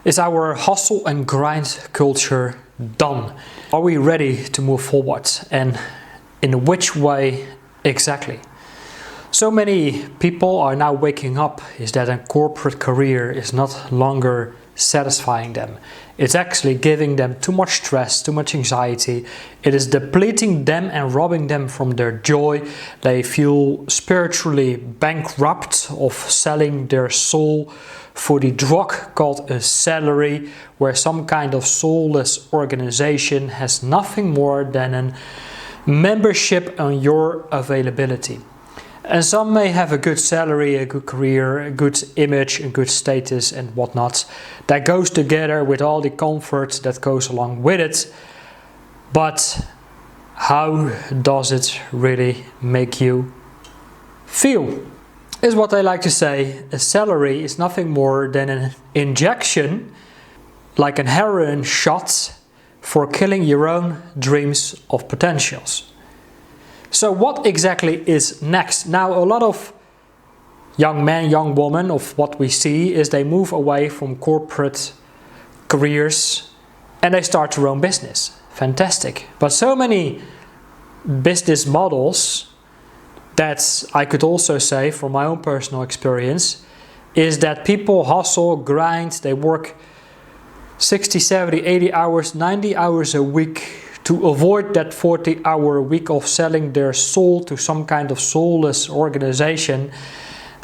Is our hustle and grind culture done? Are we ready to move forward? And in which way exactly? So many people are now waking up is that a corporate career is not longer satisfying them. It's actually giving them too much stress, too much anxiety. It is depleting them and robbing them from their joy. They feel spiritually bankrupt of selling their soul for the drug called a salary, where some kind of soulless organization has nothing more than a membership on your availability. And some may have a good salary, a good career, a good image, a good status and whatnot. That goes together with all the comfort that goes along with it. But how does it really make you feel? Is what I like to say. A salary is nothing more than an injection, like a heroin shot, for killing your own dreams of potentials. So what exactly is next? Now a lot of young men, young women, of what we see is they move away from corporate careers and they start their own business. Fantastic. But so many business models that I could also say from my own personal experience is that people hustle, grind, they work 60, 70, 80 hours, 90 hours a week to avoid that 40-hour week of selling their soul to some kind of soulless organization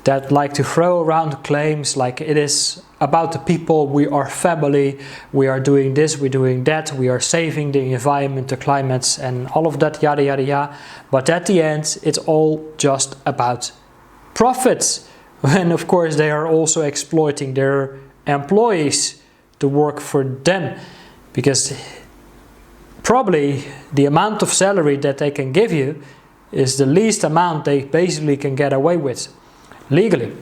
that like to throw around claims like it is about the people, we are family, we are doing this, we're doing that, we are saving the environment, the climates and all of that yada yada yada. But at the end it's all just about profits. And of course they are also exploiting their employees to work for them, because probably the amount of salary that they can give you is the least amount they basically can get away with legally.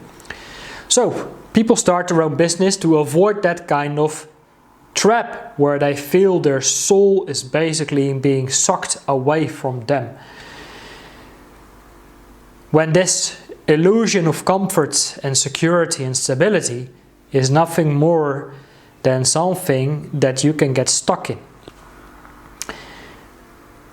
So people start their own business to avoid that kind of trap where they feel their soul is basically being sucked away from them. When this illusion of comfort and security and stability is nothing more than something that you can get stuck in.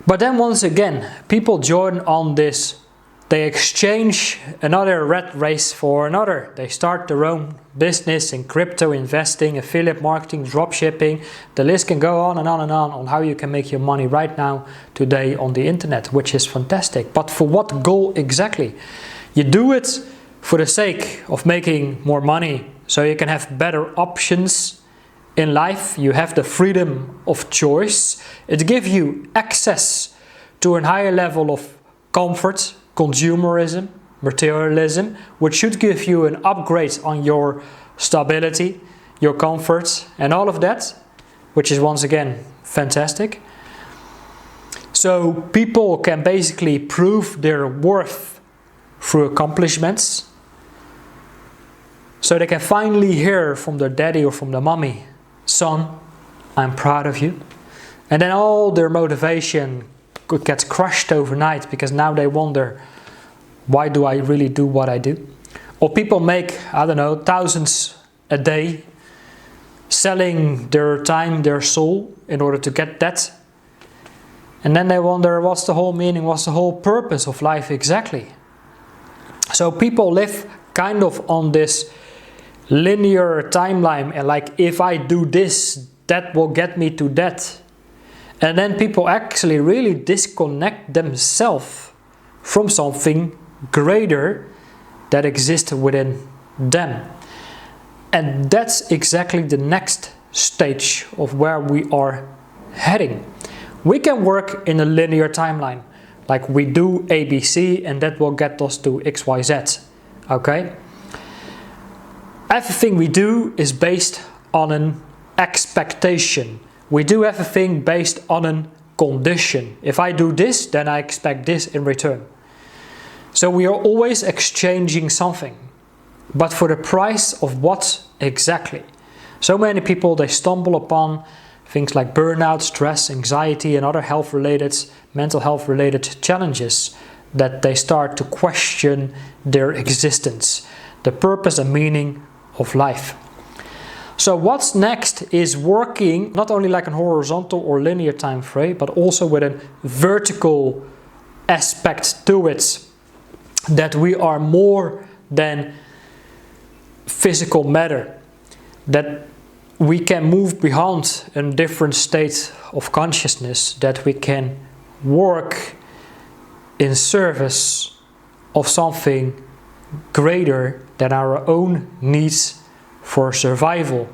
But then once again, people join on this. They exchange another rat race for another. They start their own business in crypto investing, affiliate marketing, dropshipping. The list can go on and on and on how you can make your money right now, today on the internet, which is fantastic. But for what goal exactly? You do it for the sake of making more money, so you can have better options in life. You have the freedom of choice. It gives you access to a higher level of comfort, consumerism, materialism, which should give you an upgrade on your stability, your comfort and all of that, which is once again fantastic. So people can basically prove their worth through accomplishments. So they can finally hear from their daddy or from their mommy, son, I'm proud of you. And then all their motivation gets crushed overnight, because now they wonder, why do I really do what I do? Or people make, I don't know, thousands a day selling their time, their soul in order to get that. And then they wonder, what's the whole meaning, what's the whole purpose of life exactly? So people live kind of on this linear timeline, and like, if I do this, that will get me to that. And then people actually really disconnect themselves from something greater that exists within them. And that's exactly the next stage of where we are heading. We can work in a linear timeline, like we do ABC and that will get us to XYZ, okay? Everything we do is based on an expectation. We do everything based on a condition. If I do this, then I expect this in return. So we are always exchanging something. But for the price of what exactly? So many people, they stumble upon things like burnout, stress, anxiety and other health-related, mental health-related challenges, that they start to question their existence, the purpose and meaning of life. So what's next is working not only like a horizontal or linear time frame, but also with a vertical aspect to it, that we are more than physical matter, that we can move beyond a different state of consciousness, that we can work in service of something greater than our own needs for survival,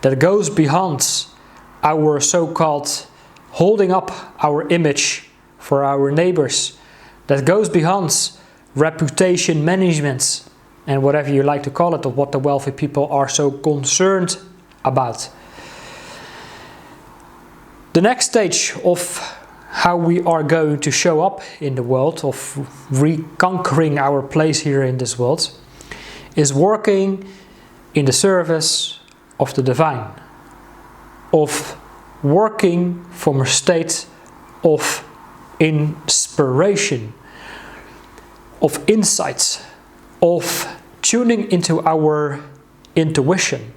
that goes beyond our so-called holding up our image for our neighbors, that goes beyond reputation management and whatever you like to call it, of what the wealthy people are so concerned about. The next stage of how we are going to show up in the world, of reconquering our place here in this world, is working in the service of the divine, of working from a state of inspiration, of insights, of tuning into our intuition,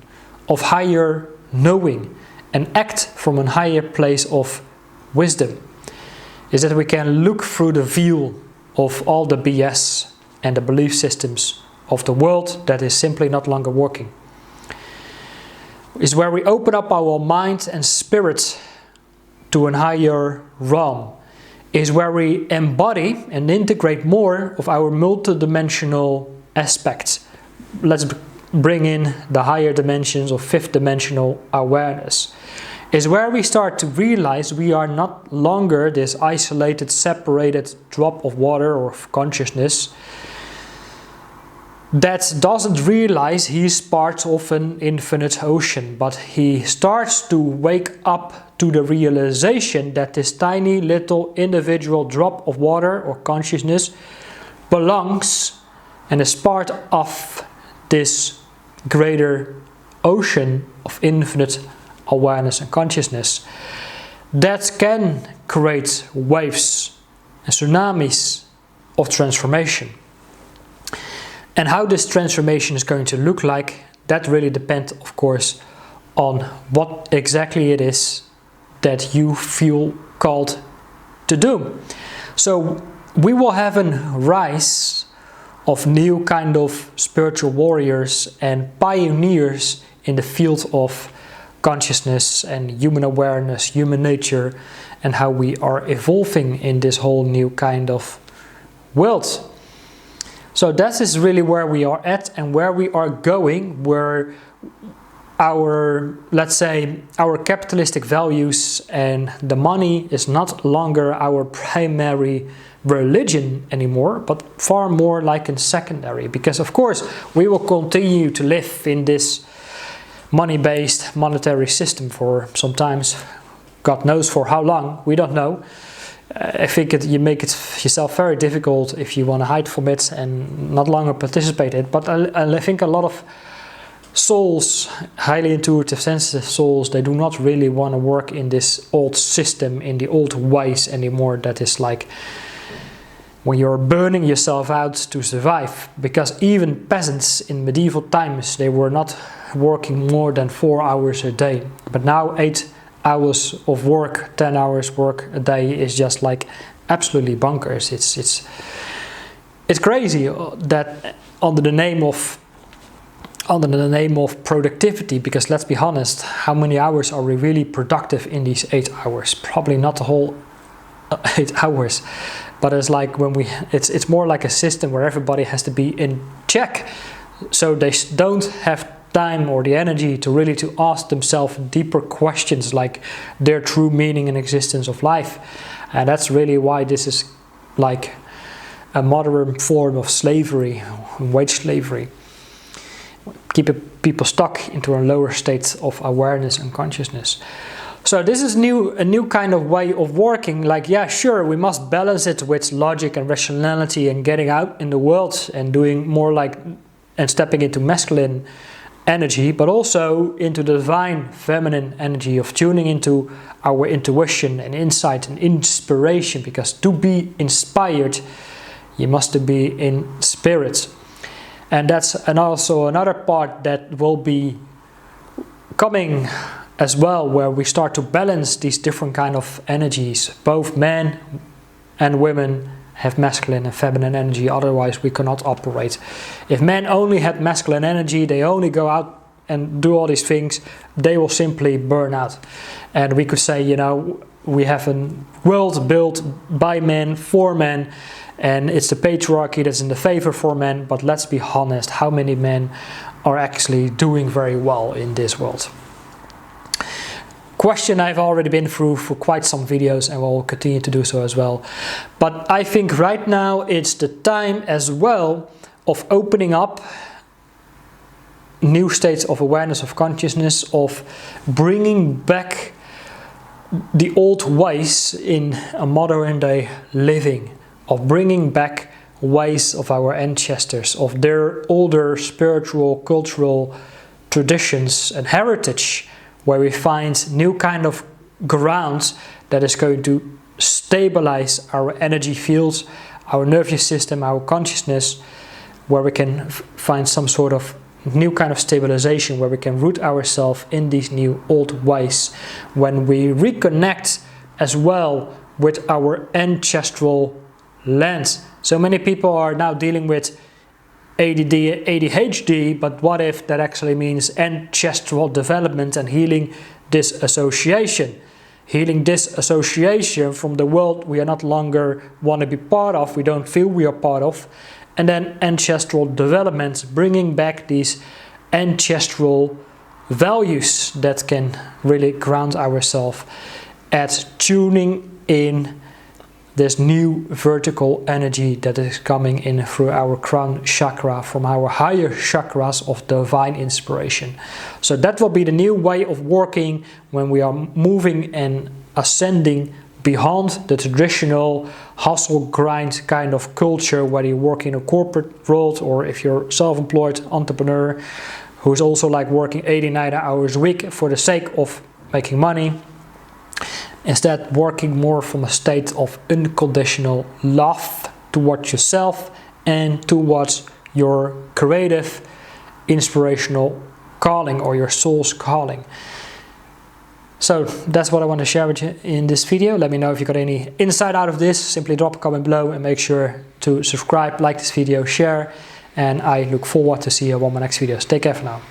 of higher knowing, and act from a higher place of wisdom. Is that we can look through the veil of all the BS and the belief systems of the world that is simply not longer working. Is where we open up our mind and spirit to a higher realm. Is where we embody and integrate more of our multidimensional aspects. Let's bring in the higher dimensions of fifth dimensional awareness. Is where we start to realize we are not longer this isolated, separated drop of water or of consciousness that doesn't realize he's part of an infinite ocean, but he starts to wake up to the realization that this tiny little individual drop of water or consciousness belongs and is part of this greater ocean of infinite awareness and consciousness that can create waves and tsunamis of transformation. And how this transformation is going to look like, that really depends, of course, on what exactly it is that you feel called to do. So we will have a rise of new kind of spiritual warriors and pioneers in the field of consciousness and human awareness, human nature, and how we are evolving in this whole new kind of world. So that is really where we are at and where we are going, where our, let's say, our capitalistic values and the money is not longer our primary religion anymore, but far more like a secondary. Because of course we will continue to live in this money-based monetary system for sometimes, God knows for how long, we don't know. I think you make it yourself very difficult if you want to hide from it and not longer participate in it. But I think a lot of souls, highly intuitive, sensitive souls, they do not really want to work in this old system, in the old ways anymore. That is like when you're burning yourself out to survive. Because even peasants in medieval times, they were not working more than 4 hours a day. But now 8 hours of work, 10 hours work a day is just like absolutely bonkers. It's crazy that under the name of productivity, because let's be honest, how many hours are we really productive in these 8 hours? Probably not the whole 8 hours, but it's like it's more like a system where everybody has to be in check, so they don't have time or the energy to really to ask themselves deeper questions like their true meaning and existence of life. And that's really why this is like a modern form of slavery, wage slavery, keeping people stuck into a lower state of awareness and consciousness. So this is a new kind of way of working. Like, yeah, sure, we must balance it with logic and rationality and getting out in the world and doing more like and stepping into masculine energy, but also into the divine feminine energy of tuning into our intuition and insight and inspiration, because to be inspired you must be in spirit. And that's also another part that will be coming as well, where we start to balance these different kind of energies. Both men and women have masculine and feminine energy, otherwise we cannot operate. If men only had masculine energy, they only go out and do all these things, they will simply burn out. And we could say, you know, we have a world built by men, for men, and it's the patriarchy that's in the favor for men, but let's be honest, how many men are actually doing very well in this world? Question I've already been through for quite some videos and will continue to do so as well. But I think right now it's the time as well of opening up new states of awareness, of consciousness, of bringing back the old ways in a modern day living, of bringing back ways of our ancestors, of their older spiritual, cultural traditions and heritage, where we find new kind of grounds that is going to stabilize our energy fields, our nervous system, our consciousness, where we can find some sort of new kind of stabilization, where we can root ourselves in these new old ways. When we reconnect as well with our ancestral lands. So many people are now dealing with ADD, ADHD, but what if that actually means ancestral development and healing disassociation? Healing disassociation from the world we are not longer want to be part of, we don't feel we are part of. And then ancestral development, bringing back these ancestral values that can really ground ourselves at tuning in this new vertical energy that is coming in through our crown chakra, from our higher chakras of divine inspiration. So that will be the new way of working when we are moving and ascending beyond the traditional hustle grind kind of culture, whether you work in a corporate world or if you're self-employed entrepreneur who's also like working 80-90 hours a week for the sake of making money. Instead, working more from a state of unconditional love towards yourself and towards your creative, inspirational calling or your soul's calling. So that's what I want to share with you in this video. Let me know if you got any insight out of this. Simply drop a comment below and make sure to subscribe, like this video, share. And I look forward to see you on my next videos. Take care for now.